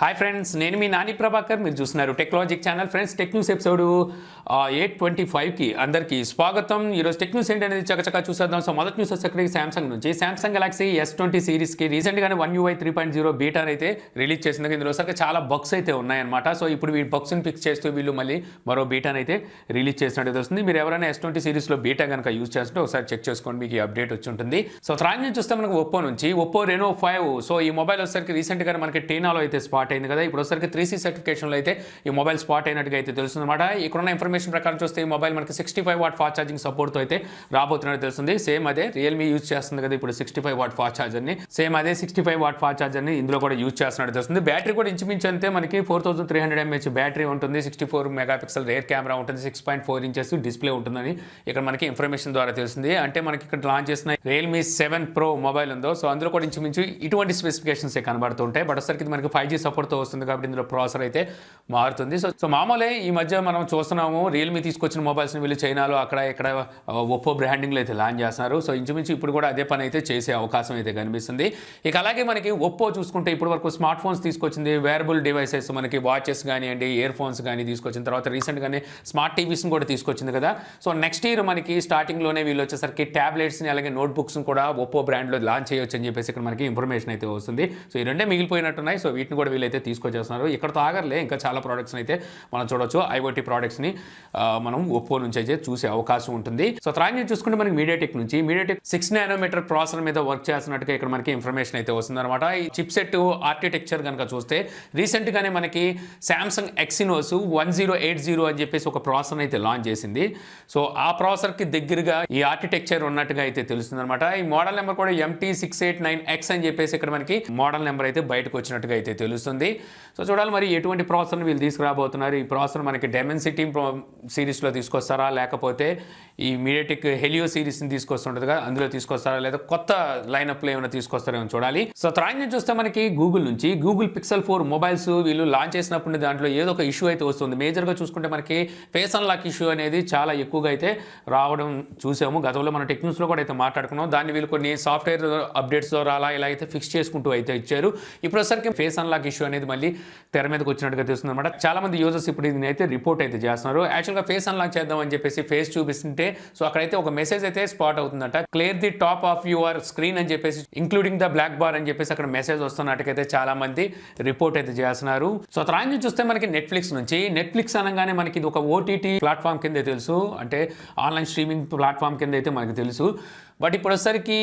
Hi friends, నేను మీ నాని ప్రభాకర్. మీరు చూస్తున్నారు technology channel. Friends, tech news episode 825కి అందరికీ స్వాగతం. ఈరోజు టెక్ న్యూస్ ఏంటనేది చక్కచక్క చూసేద్దాం. సో మొదటి న్యూస్ వచ్చేసరికి సామ్సంగ్ నుంచి సామ్సంగ్ గెలాక్సీ S20 సిరీస్కి రీసెంట్గానే One UI 3.0 బీటా అయితే రిలీజ్ చేసింది. ఇందులో సరికి చాలా బగ్స్ అయితే ఉన్నాయన్నమాట. సో ఇప్పుడు వీటి బగ్స్ని ఫిక్స్ చేస్తూ వీళ్ళు మళ్ళీ మరో బీటాని అయితే రిలీజ్ చేసినట్టు వస్తుంది. మీరు ఎవరైనా S20 సిరీస్లో బీటా కనుక యూజ్ చేస్తుంటే ఒకసారి చెక్ చేసుకోండి, మీకు ఈ అప్డేట్ వచ్చి ఉంటుంది. సో తర్వాత నుంచి చూస్తే మనకు ఒప్పో నుంచి ఒప్పో రెనో 5. సో ఈ మొబైల్ వచ్చేసరికి రీసెంట్గా మనకి టీనాలో అయితే స్పాట్ అయింది కదా. ఇప్పుడు వచ్చేసరికి 3C సర్టిఫికేషన్లో అయితే ఈ మొబైల్ స్పాట్ అయినట్టుగా అయితే తెలుస్తుంది అనమాట. ఇక్కడున్న ఇన్ఫర్మేషన్ ప్రకారం చూస్తే ఈ మొబైల్ మనకి 65 వాట్ ఫాస్ట్ ఛార్జింగ్ సపోర్ట్తో అయితే రాబోతున్నట్టు తెలుస్తుంది. సేమ్ అదే రియల్మీ యూజ్ చేస్తుంది కదా ఇప్పుడు 65 వాట్ ఫాస్ట్ ఛార్జర్ని, సేమ్ అదే 65 వాట్ ఫాస్ట్ ఛార్జర్ని ఇందులో కూడా యూజ్ చేస్తున్నట్టు తెలుస్తుంది. బ్యాటరీ కూడా ఇంచుమించు అంతే, మనకి 4300 mAh బ్యాటరీ ఉంటుంది, 64 మెగాపిక్సెల్ రేర్ కెమెరా ఉంటుంది, 6.4 ఇంచెస్ డిస్ప్లే ఉంటుందని ఇక్కడ మనకి ఇన్ఫర్మేషన్ ద్వారా తెలుస్తుంది. అంటే మనకి ఇక్కడ లాంచ్ చేసిన రియల్మీ 7 Pro మొబైల్ ఉందో, సో అందులో కూడా ఇంచుమించు ఇటువంటి స్పెసిఫికేషన్స్ కనబడుతుంటాయి. బట్ ఒకసారికి మనకి 5G సపోర్ట్తో వస్తుంది కాబట్టి ఇందులో ప్రాసెసర్ అయితే మారుతుంది. సో మామూలే ఈ మధ్య మనం చూస్తున్నాము రియల్మీ తీసుకొచ్చిన మొబైల్స్ని వీళ్ళు చైనాలో అక్కడ ఇక్కడ ఒప్పో బ్రాండింగ్లో అయితే లాంచ్ చేస్తున్నారు. సో ఇంచుమించు ఇప్పుడు కూడా అదే పని అయితే చేసే అవకాశం అయితే కనిపిస్తుంది. ఇక అలాగే మనకి ఒప్పో చూసుకుంటే ఇప్పటి వరకు స్మార్ట్ ఫోన్స్ తీసుకొచ్చింది, వేరబుల్ డివైసెస్ మనకి వాచెస్ కానివ్వండి, ఇయర్ ఫోన్స్ కానీ తీసుకొచ్చిన తర్వాత రీసెంట్గానే స్మార్ట్ టీవీస్ని కూడా తీసుకొచ్చింది కదా. సో నెక్స్ట్ ఇయర్ మనకి స్టార్టింగ్లోనే వీళ్ళు వచ్చేసరికి ట్యాబ్లెట్స్ని అలాగే నోట్బుక్స్ని కూడా ఒప్పో బ్రాండ్లో లాంచ్ చేయొచ్చు అని చెప్పేసి ఇక్కడ మనకి ఇన్ఫర్మేషన్ అయితే వస్తుంది. సో ఈ రెండే మిగిలిపోయినట్టున్నాయి. సో వీటిని కూడా వీళ్ళైతే తీసుకొచ్చేస్తున్నారు. ఇక్కడతో ఆగర్లే, ఇంకా చాలా ప్రోడక్ట్స్ని అయితే మనం చూడొచ్చు. ఐఓటీ ప్రోడక్ట్స్ని మనం ఒప్పో నుంచి అయితే చూసే అవకాశం ఉంటుంది. సో తర్వాత చూసుకుంటే మనకి మీడియాటెక్ నుంచి మీడియాటెక్ 6 nm ప్రాసెసర్ మీద వర్క్ చేస్తున్నట్టుగా ఇక్కడ మనకి ఇన్ఫర్మేషన్ అయితే వస్తుంది అనమాట. ఈ చిప్సెట్ ఆర్కిటెక్చర్ కనుక చూస్తే రీసెంట్గానే మనకి సామ్సంగ్ ఎక్సినోస్ 1080 అని చెప్పేసి ఒక ప్రాసెసర్ అయితే లాంచ్ చేసింది. సో ఆ ప్రాసెసర్కి దగ్గరగా ఈ ఆర్కిటెక్చర్ ఉన్నట్టుగా అయితే తెలుస్తుంది అనమాట. ఈ మోడల్ నెంబర్ కూడా MT689X అని చెప్పేసి ఇక్కడ మనకి మోడల్ నెంబర్ అయితే బయటకు వచ్చినట్టుగా అయితే తెలుస్తుంది. సో చూడాలి మరి ఎటువంటి ప్రాసెసర్ని వీళ్ళు తీసుకురాబోతున్నారు. ఈ ప్రాసెసర్ మనకి డెమెన్సిటీ సిరీస్లో తీసుకొస్తారా, లేకపోతే ఈ మీడియాటెక్ హెలియో సిరీస్ని తీసుకొస్తుంటుందిగా అందులో తీసుకొస్తారా, లేదా కొత్త లైనప్లో ఏమైనా తీసుకొస్తారేమో చూడాలి. సో తర్వాత చూస్తే మనకి గూగుల్ నుంచి గూగుల్ Pixel 4 మొబైల్స్ వీళ్ళు లాంచ్ చేసినప్పుడు దాంట్లో ఏదో ఒక ఇష్యూ అయితే వస్తుంది. మేజర్గా చూసుకుంటే మనకి ఫేస్ అన్లాక్ ఇష్యూ అనేది చాలా ఎక్కువగా అయితే రావడం చూసాము. గతంలో మన టెక్ న్యూస్లో కూడా అయితే మాట్లాడుకున్నాం. దాన్ని వీళ్ళు కొన్ని సాఫ్ట్వేర్ అప్డేట్స్ ద్వారా అలా ఇలా అయితే ఫిక్స్ చేసుకుంటూ అయితే ఇచ్చారు. ఇప్పుడు వచ్చేసరికి ఫేస్ అన్లాక్ ఇష్యూ అనేది మళ్ళీ తెర మీదకి వచ్చినట్టుగా తెలుస్తుంది అనమాట. చాలా మంది యూజర్స్ ఇప్పుడు దీన్ని అయితే రిపోర్ట్ అయితే చేస్తున్నారు. యాక్చువల్గా ఫేస్ అన్లాక్ చేద్దామని చెప్పేసి ఫేస్ చూపిస్తుంటే సో అక్కడైతే ఒక మెసేజ్ అయితే స్పాట్ అవుతుందట. Clear the top of your screen అని చెప్పేసి ఇంక్లూడింగ్ ద బ్లాక్ బార్ అని చెప్పేసి అక్కడ మెసేజ్ వస్తున్నట్టుకైతే చాలా మంది రిపోర్ట్ అయితే చేస్తున్నారు. సో తర్వాత నుంచి చూస్తే మనకి నెట్ఫ్లిక్స్ అనగానే మనకి ఇది ఒక OTT ప్లాట్ఫామ్ కింద తెలుసు, అంటే ఆన్లైన్ స్ట్రీమింగ్ ప్లాట్ఫామ్ కింద అయితే మనకి తెలుసు. బట్ ఇప్పుడు వచ్చేసరికి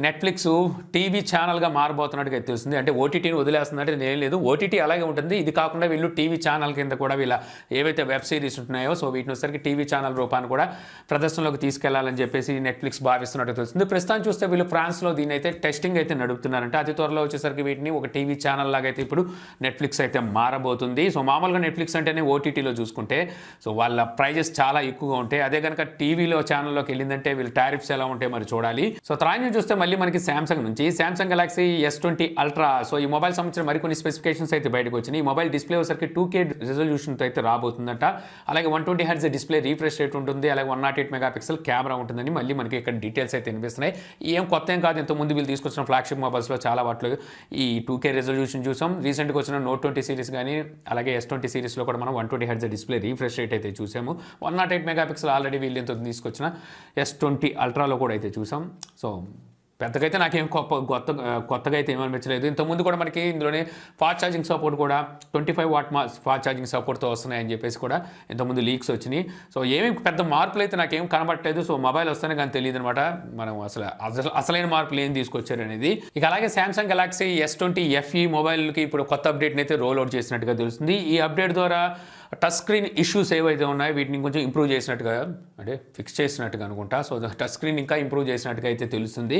నెట్ఫ్లిక్స్ టీవీ ఛానల్గా మారబోతున్నట్టుగా తెలుస్తుంది. అంటే ఓటీటీని వదిలేస్తున్నట్టు ఏం లేదు, ఓటీటీ అలాగే ఉంటుంది. ఇది కాకుండా వీళ్ళు టీవీ ఛానల్ కింద కూడా వీళ్ళ ఏవైతే వెబ్ సిరీస్ ఉంటున్నాయో సో వీటిని వచ్చేసరికి టీవీ ఛానల్ రూపాన్ని కూడా ప్రదర్శనలోకి తీసుకెళ్లాలని చెప్పేసి నెట్ఫ్లిక్స్ భావిస్తున్నట్టు తెలుస్తుంది. ప్రస్తుతం చూస్తే వీళ్ళు ఫ్రాన్స్లో దీని అయితే టెస్టింగ్ అయితే నడుపుతున్నారంటే అతి త్వరలో వచ్చేసరికి వీటిని ఒక టీవీ ఛానల్ లాగా అయితే ఇప్పుడు నెట్ఫ్లిక్స్ అయితే మారబోతుంది. సో మామూలుగా నెట్ఫ్లిక్స్ అంటేనే ఓటీటీలో చూసుకుంటే సో వాళ్ళ ప్రైజెస్ చాలా ఎక్కువగా ఉంటాయి. అదే కనుక టీవీలో ఛానల్లోకి వెళ్ళిందంటే వీళ్ళ టారిఫ్స్ ఎలా ఉంటాయి మరి చూడాలి. సో తర్వాత చూస్తే మళ్ళీ మనకి సామ్సంగ్ నుంచి Samsung Galaxy S20 Ultra. So ఈ మొబైల్ సంబంధించిన మరికొన్ని స్పెసిఫికేషన్స్ అయితే బయటకు వచ్చినాయి. ఈ మొబైల్ డిస్ప్లే వచ్చరికి 2K రెజల్యూషన్తో అయితే రాబోతుందట. అలాగే 120 Hz డిస్ప్లే రీఫ్రెష్ రేట్ ఉంటుంది, అలాగే 108 మెగాపిక్సెల్ కెమెరా ఉంటుందని మళ్ళీ మనకి ఇక్కడ డీటెయిల్స్ అయితే వినిపిస్తున్నాయి. ఏం కొత్త ఏం కాదు, ఇంతకుముందు వీళ్ళు తీసుకొచ్చిన ఫ్లాగ్షిప్ మొబైల్స్లో చాలా వాటిలో ఈ 2K రెజల్యూషన్ చూసాం. రీసెంట్గా వచ్చిన Note 20 సిరీస్ కానీ అలాగే S20 సిరీస్లో కూడా మనం 120 Hz డిస్ప్లే రీఫ్రెష్ రేట్ అయితే చూసాము. 108 మెగాపిక్సెల్ ఆల్రెడీ వీళ్ళు ఎంతో తీసుకొచ్చిన S20 Ultraలో కూడా అయితే చూసాం. సో పెద్దగా అయితే నాకేం కొత్తగా అయితే ఏమనిపించలేదు. ఇంతకుముందు కూడా మనకి ఇందులోనే ఫాస్ట్ ఛార్జింగ్ సపోర్ట్ కూడా 25 వాట్ ఫాస్ట్ ఛార్జింగ్ సపోర్ట్తో వస్తున్నాయని చెప్పేసి కూడా ఇంతకుముందు లీక్స్ వచ్చినాయి. సో ఏమి పెద్ద మార్పులు అయితే నాకేం కనబట్టలేదు. సో మొబైల్ వస్తేనే కానీ తెలియదు అనమాట మనం అసలైన మార్పులు ఏం తీసుకొచ్చారు అనేది. ఇక అలాగే సామ్సంగ్ గెలాక్సీ S20 FE మొబైల్కి ఇప్పుడు కొత్త అప్డేట్ని అయితే రోల్ అవుట్ చేసినట్టుగా తెలుస్తుంది. ఈ అప్డేట్ ద్వారా టచ్ స్క్రీన్ ఇష్యూస్ ఏవైతే ఉన్నాయో వీటిని కొంచెం ఇంప్రూవ్ చేసినట్టుగా, అంటే ఫిక్స్ చేసినట్టుగా అనుకుంటా. సో టచ్ స్క్రీన్ ఇంకా ఇంప్రూవ్ చేసినట్టుగా అయితే తెలుస్తుంది.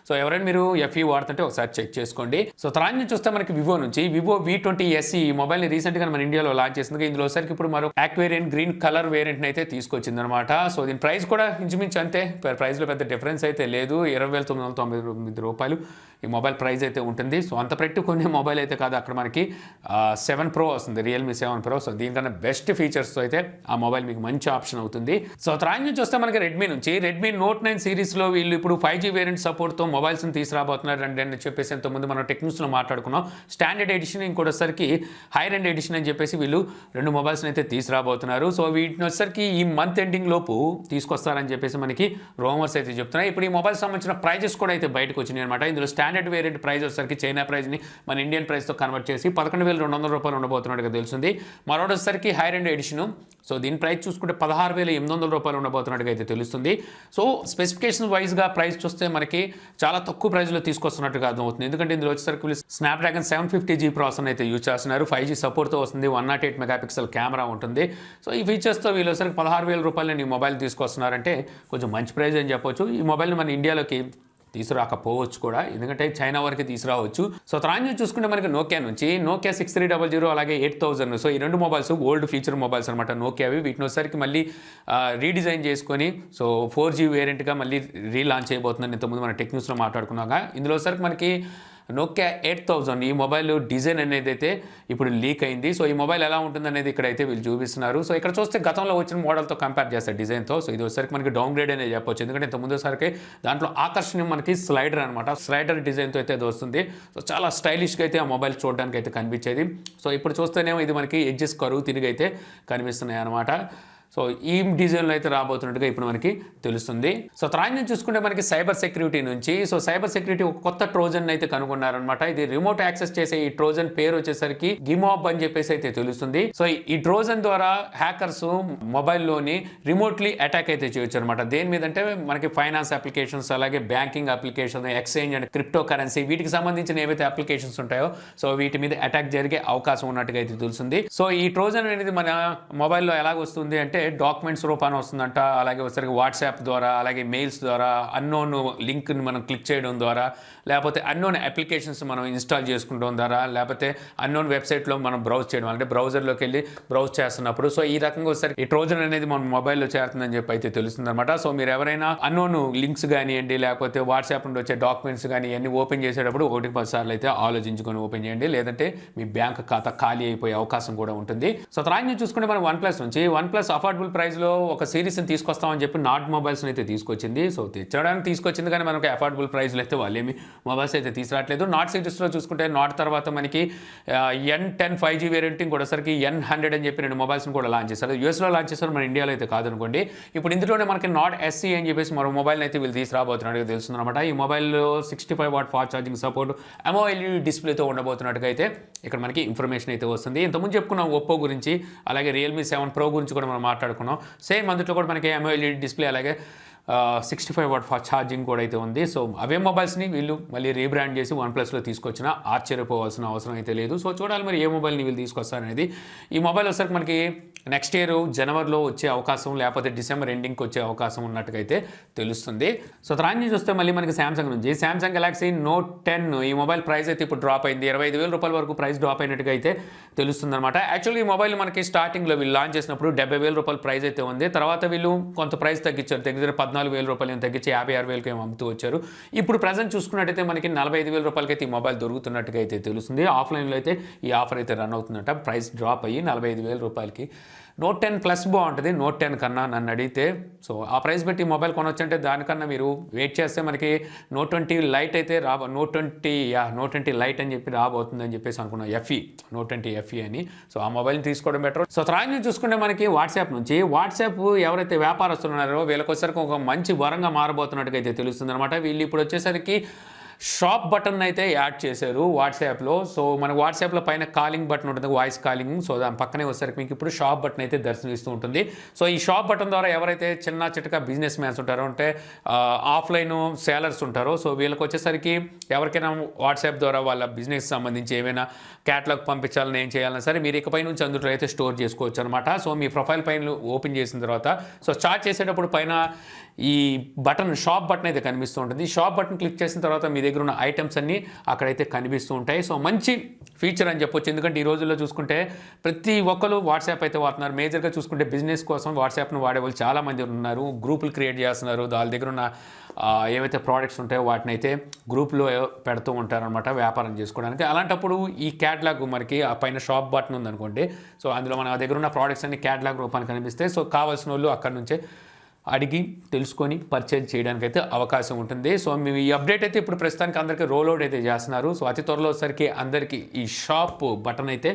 సో ఎవరైనా మీరు FE వాడుతుంటే ఒకసారి చెక్ చేసుకోండి. సో తర్వాత నుంచి చూస్తే మనకి వివో నుంచి వివో V20 SE ఈ మొబైల్ని రీసెంట్గా మన ఇండియాలో లాంచ్ చేసింది. ఇందులో ఒకసారికి ఇప్పుడు మరో యాక్వేరియన్ గ్రీన్ కలర్ వేరియంట్ని అయితే తీసుకొచ్చింది అనమాట. సో దీని ప్రైస్ కూడా ఇంచుమించు అంతే, ప్రైస్లో పెద్ద డిఫరెన్స్ అయితే లేదు. 20,999 రూపాయలు ఈ మొబైల్ ప్రైస్ అయితే ఉంటుంది. సో అంత పెట్టి కొన్ని మొబైల్ అయితే కాదు, అక్కడ మనకి 7 Pro వస్తుంది, రియల్మీ 7 Pro. సో దీనికన్నా బెస్ట్ ఫీచర్స్తో అయితే ఆ మొబైల్ మీకు మంచి ఆప్షన్ అవుతుంది. సో తర్వాత నుంచి వస్తే మనకి రెడ్మీ Note 9 సిరీస్లో వీళ్ళు ఇప్పుడు 5G వేరియంట్ సపోర్ట్తో మొబైల్స్ని తీసుకురాబోతున్నారు అని చెప్పేసి ఇంతకుముందు మనం టెక్నిక్స్లో మాట్లాడుకున్నాం. స్టాండర్డ్ ఎడిషన్, ఇంకోటిసరికి హైర్ అండ్ ఎడిషన్ అని చెప్పేసి వీళ్ళు 2 మొబైల్స్ని అయితే తీసుకురాబోతున్నారు. సో వీటిని వచ్చేసరికి ఈ మంత్ ఎండింగ్ లోపు తీసుకొస్తారని చెప్పేసి మనకి రూమర్స్ అయితే చెప్తున్నాయి. ఇప్పుడు ఈ మొబైల్ సంబంధించిన ప్రైజెస్ కూడా అయితే బయటకు వచ్చినాయి అనమాట. ఇందులో స్టాండర్డ్ వేరియంట్ ప్రైస్ వచ్చేసరికి చైనా ప్రైస్ని మన ఇండియన్ ప్రైస్తో కన్వర్ట్ చేసి 11,200 రూపాయలు ఉండబోతున్నట్టుగా తెలుస్తుంది. మరొకటి వచ్చేసరికి హైర్ అండ్ ఎడిషను, సో దీని ప్రైస్ చూసుకుంటే 16,800 రూపాయలు ఉండబోతున్నట్టుగా అయితే తెలుస్తుంది. సో స్పెసిఫికేషన్ వైజ్గా ప్రైస్ చూస్తే మనకి చాలా తక్కువ ప్రైస్లో తీసుకొస్తున్నట్టుగా అర్థమవుతుంది. ఎందుకంటే ఇందులో వచ్చేసరికి స్నాప్డ్రాగన్ 750G ప్రాసెసర్ అయితే యూజ్ చేస్తున్నారు. 5G సపోర్ట్తో వస్తుంది. 108 మెగాపిక్సెల్ కెమెరా ఉంటుంది. సో ఈ ఫీచర్స్తో వీళ్ళు వచ్చేసరికి 16,000 రూపాయలు ఈ మొబైల్ తీసుకొస్తున్నారంటే కొంచెం మంచి ప్రైస్ అని చెప్పొచ్చు. ఈ మొబైల్ని మన ఇండియాలోకి తీసుకురాకపోవచ్చు కూడా, ఎందుకంటే చైనా వరకు తీసుకురావచ్చు. సో తర్వాత చూసుకుంటే మనకి నోకియా నుంచి నోకియా 6300 అలాగే 8000, సో ఈ 2 మొబైల్స్ ఓల్డ్ ఫీచర్ మొబైల్స్ అనమాట నోకియావి. వీటిని వచ్చేసరికి మళ్ళీ రీడిజైన్ చేసుకొని సో 4G వేరియంట్గా మళ్ళీ రీలాంచ్ చేయబోతుందని ఇంతకుముందు మన టెక్నిక్స్లో మాట్లాడుకున్నాగా. ఇందులో వచ్చేసరికి మనకి నోకియా 8000 ఈ మొబైల్ డిజైన్ అనేది అయితే ఇప్పుడు లీక్ అయింది. సో ఈ మొబైల్ ఎలా ఉంటుంది అనేది ఇక్కడైతే వీళ్ళు చూపిస్తున్నారు. సో ఇక్కడ చూస్తే గతంలో వచ్చిన మోడల్తో కంపేర్ చేస్తారు డిజైన్తో. సో ఇది వచ్చేసరికి మనకి డౌన్ గ్రేడ్ అనేది చెప్పొచ్చు, ఎందుకంటే ఇంత ముందు సరికి దాంట్లో ఆకర్షణీయం మనకి స్లైడర్ అనమాట. స్లైడర్ డిజైన్తో అయితే అది వస్తుంది. సో చాలా స్టైలిష్గా అయితే ఆ మొబైల్ చూడడానికి అయితే కనిపించేది. సో ఇప్పుడు చూస్తేనేమో ఇది మనకి ఎడ్జెస్ కరువు తిరిగి అయితే కనిపిస్తున్నాయి అనమాట. సో ఈ డిజైన్లో అయితే రాబోతున్నట్టుగా ఇప్పుడు మనకి తెలుస్తుంది. సో తర్వాత నుంచి చూసుకుంటే మనకి సైబర్ సెక్యూరిటీ నుంచి, సో సైబర్ సెక్యూరిటీ ఒక కొత్త ట్రోజన్ అయితే కనుగొన్నారనమాట. ఇది రిమోట్ యాక్సెస్ చేసే ఈ ట్రోజన్ పేరు వచ్చేసరికి గిమాబ్ అని చెప్పేసి అయితే తెలుస్తుంది. సో ఈ ట్రోజన్ ద్వారా హ్యాకర్స్ మొబైల్లోని రిమోట్లీ అటాక్ అయితే చేయొచ్చు అనమాట. దేని మీద అంటే మనకి ఫైనాన్స్ అప్లికేషన్స్, అలాగే banking application, exchange and crypto currency, వీటికి సంబంధించిన ఏవైతే అప్లికేషన్స్ ఉంటాయో సో వీటి మీద అటాక్ జరిగే అవకాశం ఉన్నట్టుగా అయితే తెలుస్తుంది. సో ఈ ట్రోజన్ అనేది మన మొబైల్లో ఎలాగ వస్తుంది అంటే డాక్యుమెంట్స్ రూపాన వస్తుందంట, అలాగే ఒకసారి వాట్సాప్ ద్వారా, అలాగే మెయిల్స్ ద్వారా, అన్నోన్ లింక్ని మనం క్లిక్ చేయడం ద్వారా, లేకపోతే అన్నోన్ అప్లికేషన్స్ మనం ఇన్స్టాల్ చేసుకుంటాం ద్వారా, లేకపోతే అన్నోన్ వెబ్సైట్లో మనం బ్రౌజ్ చేయడం, అంటే బ్రౌజర్లోకి వెళ్ళి బ్రౌజ్ చేస్తున్నప్పుడు సో ఈ రకంగా ఒకసారి ఈ ట్రోజన్ అనేది మన మొబైల్లో చేరుతుందని చెప్పి అయితే తెలుస్తుంది అనమాట. సో మీరు ఎవరైనా అన్నోన్ లింక్స్ కానివ్వండి, లేకపోతే వాట్సాప్ నుండి వచ్చే డాక్యుమెంట్స్ కానీ ఇవన్నీ ఓపెన్ చేసేటప్పుడు 1-10 సార్లు అయితే ఆలోచించుకొని ఓపెన్ చేయండి, లేదంటే మీ బ్యాంక్ ఖాతా ఖాళీ అయిపోయే అవకాశం కూడా ఉంటుంది. సో తర్వాత చూసుకుంటే మనం OnePlus నుంచి OnePlus అఫోర్డబుల్ ప్రైస్లో ఒక సిరీస్ని తీసుకొస్తామని చెప్పి నాట్ మొబైల్స్ని అయితే తీసుకొచ్చింది. సో తెచ్చడానికి తీసుకొచ్చింది, కానీ మనకి అఫోర్డబుల్ ప్రైస్లో అయితే వాళ్ళేమి మొబైల్స్ అయితే తీసుకురావట్లేదు. నాట్ సిరీస్లో చూసుకుంటే నాట్ తర్వాత మనకి N10 5G వేరియంట్, ఇంకోటిసరికి N100 అని చెప్పి 2 మొబైల్స్ని కూడా లాంచ్ చేశారు. యూఎస్లో లాంచ్ చేశారు, మన ఇండియాలో అయితే కాదనుకోండి. ఇప్పుడు ఇందులోనే మనకి నాట్ SE అని చెప్పేసి మరో మొబైల్ని అయితే వీళ్ళు తీసుకురాబోతున్నట్టుగా తెలుస్తుంది అనమాట. ఈ మొబైల్లో 65 watt fast charging support, AMOLED డిస్ప్లేతో ఉండబోతున్నట్టుగా అయితే ఇక్కడ మనకి ఇన్ఫర్మేషన్ అయితే వస్తుంది. ఇంతకుముందు చెప్పుకున్నాం ఒప్పో గురించి, అలాగే రియల్మీ 7 Pro గురించి కూడా మనం మాట్లాడుకున్నాం. సేమ్ అందులో కూడా మనకి AMOLED డిస్ప్లే, అలాగే 65 వాట్ ఫాస్ట్ ఛార్జింగ్ కూడా అయితే ఉంది. సో అవే మొబైల్స్ని వీళ్ళు మళ్ళీ రీబ్రాండ్ చేసి OnePlusలో తీసుకొచ్చినా ఆశ్చర్యపోవాల్సిన అవసరం అయితే లేదు. సో చూడాలి మరి ఏ మొబైల్ని వీళ్ళు తీసుకొస్తారనేది. ఈ మొబైల్ వచ్చేసరికి మనకి నెక్స్ట్ ఇయర్ జనవరిలో వచ్చే అవకాశం, లేకపోతే డిసెంబర్ ఎండింగ్కి వచ్చే అవకాశం ఉన్నట్టుగా అయితే తెలుస్తుంది. సో తర్వాత నుంచి చూస్తే మళ్ళీ మనకి సామ్సంగ్ నుంచి సామ్సంగ్ గెలాక్సీ నోట్ 10 ఈ మొబైల్ ప్రైస్ అయితే ఇప్పుడు డ్రాప్ అయింది. 25,000 రూపాయల వరకు ప్రైస్ డ్రాప్ అయినట్టుగా అయితే తెలుస్తుంది అనమాట. యాక్చువల్గా ఈ మొబైల్ మనకి స్టార్టింగ్లో వీళ్ళు లాంచ్ చేసినప్పుడు 70,000 రూపాయల ప్రైస్ అయితే ఉంది. తర్వాత వీళ్ళు కొంత ప్రైస్ తగ్గించారు, దగ్గర 14,000 రూపాయలు తగ్గించి 56,000కి అమ్ముతూ వచ్చారు. ఇప్పుడు ప్రజెంట్ చూసుకున్నట్టయితే మనకి 45,000 రూపాయలకి అయితే ఈ మొబైల్ దొరుకుతున్నట్టుగా అయితే తెలుస్తుంది. ఆఫ్లైన్లో అయితే ఈ ఆఫర్ అయితే రన్ అవుతుందట. ప్రైస్ డ్రాప్ అయ్యి 45,000 రూపాయలకి. నోట్ 10 ప్లస్ బాగుంటుంది నోట్ 10 కన్నా నన్ను అడిగితే. సో ఆ ప్రైస్ పెట్టి మొబైల్ కొనొచ్చంటే దానికన్నా మీరు వెయిట్ చేస్తే మనకి నోట్ 20 లైట్ అయితే నోట్ 20 లైట్ అని చెప్పి రాబోతుందని చెప్పేసి అనుకున్నాం. నోట్ 20 FE అని. సో ఆ మొబైల్ని తీసుకోవడం బెటర్. సో తర్వాత చూసుకుంటే మనకి వాట్సాప్ నుంచి వాట్సాప్ ఎవరైతే వ్యాపారస్తులు ఉన్నారో వీళ్ళకి వచ్చేసరికి ఒక మంచి వరంగా మారబోతున్నట్టుగా అయితే తెలుస్తుంది అనమాట. వీళ్ళు ఇప్పుడు వచ్చేసరికి షాప్ బటన్ అయితే యాడ్ చేశారు వాట్సాప్లో. సో మన వాట్సాప్లో పైన కాలింగ్ బటన్ ఉంటుంది, వాయిస్ కాలింగ్. సో దాని పక్కనే వచ్చేసరికి మీకు ఇప్పుడు షాప్ బటన్ అయితే దర్శనమిస్తూ ఉంటుంది. సో ఈ షాప్ బటన్ ద్వారా ఎవరైతే చిన్న చిట్టక బిజినెస్ మ్యాన్స్ ఉంటారో, అంటే ఆఫ్లైన్ సేలర్స్ ఉంటారో, సో వీళ్ళకి వచ్చేసరికి ఎవరికైనా వాట్సాప్ ద్వారా వాళ్ళ బిజినెస్ సంబంధించి ఏమైనా క్యాటలాగ్ పంపించాలని ఏం చేయాలన్నా సరే మీరు ఇకపై నుంచి అందులో అయితే స్టోర్ చేసుకోవచ్చు అనమాట. సో మీ ప్రొఫైల్ పైన ఓపెన్ చేసిన తర్వాత సో స్టార్ట్ చేసేటప్పుడు పైన ఈ బటన్ షాప్ బటన్ అయితే కనిపిస్తూ ఉంటుంది. షాప్ బటన్ క్లిక్ చేసిన తర్వాత మీ దగ్గర ఉన్న ఐటమ్స్ అన్నీ అక్కడైతే కనిపిస్తూ ఉంటాయి. సో మంచి ఫీచర్ అని చెప్పొచ్చు, ఎందుకంటే ఈ రోజుల్లో చూసుకుంటే ప్రతి ఒక్కరు వాట్సాప్ అయితే వాడుతున్నారు. మేజర్గా చూసుకుంటే బిజినెస్ కోసం వాట్సాప్ను వాడే వాళ్ళు చాలామంది ఉన్నారు. గ్రూపులు క్రియేట్ చేస్తున్నారు, వాళ్ళ దగ్గర ఉన్న ఏవైతే ప్రోడక్ట్స్ ఉంటాయో వాటిని అయితే గ్రూప్లో పెడుతూ ఉంటారనమాట వ్యాపారం చేసుకోవడానికి. అలాంటప్పుడు ఈ క్యాటలాగ్ మనకి ఆ పైన షాప్ బటన్ ఉందనుకోండి, సో అందులో మన దగ్గర ఉన్న ప్రోడక్ట్స్ అన్ని క్యాటలాగ్ రూపాన్ని కనిపిస్తాయి. సో కావాల్సిన వాళ్ళు అక్కడ నుంచే అడిగి తెలుసుకొని పర్చేజ్ చేయడానికి అయితే అవకాశం ఉంటుంది. సో మేము ఈ అప్డేట్ అయితే ఇప్పుడు ప్రస్తుతానికి అందరికీ రోల్అవుట్ అయితే చేస్తున్నారు. సో అతి త్వరలో వచ్చేసరికి అందరికీ ఈ షాప్ బటన్ అయితే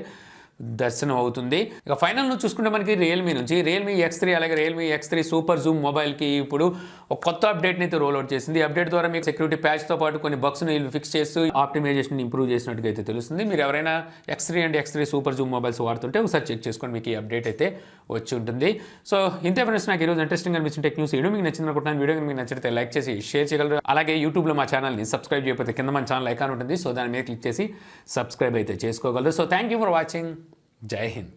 దర్శనం అవుతుంది. ఇక ఫైనల్ నుంచి చూసుకుంటే మనకి రియల్మీ నుంచి రియల్మీ X3 అలాగే రియల్మీ X3 సూపర్ జూమ్ మొబైల్కి ఇప్పుడు ఒక కొత్త అప్డేట్ని అయితే రోల్అవుట్ చేసింది. ఈ అప్డేట్ ద్వారా మీకు సెక్యూరిటీ ప్యాచ్తో పాటు కొన్ని బగ్స్ని ఫిక్స్ చేస్తూ ఆప్టిమైజేషన్ ఇంప్రూవ్ చేసినట్టుగా అయితే తెలుస్తుంది. మీరు ఎవరైనా X3 and X3 super Zoom mobiles వాడుతుంటే ఒకసారి చెక్ చేసుకోండి, మీకు ఈ అప్డేట్ అయితే వచ్చి ఉంటుంది. సో ఇంతే ఫ్రెండ్స్, నాకు ఈరోజు ఇంట్రెస్టింగ్ అనిపించిన టెక్ న్యూస్ వీడియో మీకు నచ్చింది అనుకుంటున్నాను. వీడియో మీకు నచ్చితే లైక్ చేసి షేర్ చేయగలరు. అలాగే యూట్యూబ్లో మా ఛానల్ని సబ్స్క్రైబ్ చేయకపోతే కింద మన ఛానల్ ఐకాన్ ఉంటుంది, సో దాని మీద క్లిక్ చేసి సబ్స్క్రైబ్ అయితే చేసుకోగలరు. So thank you for watching. జై హింద్.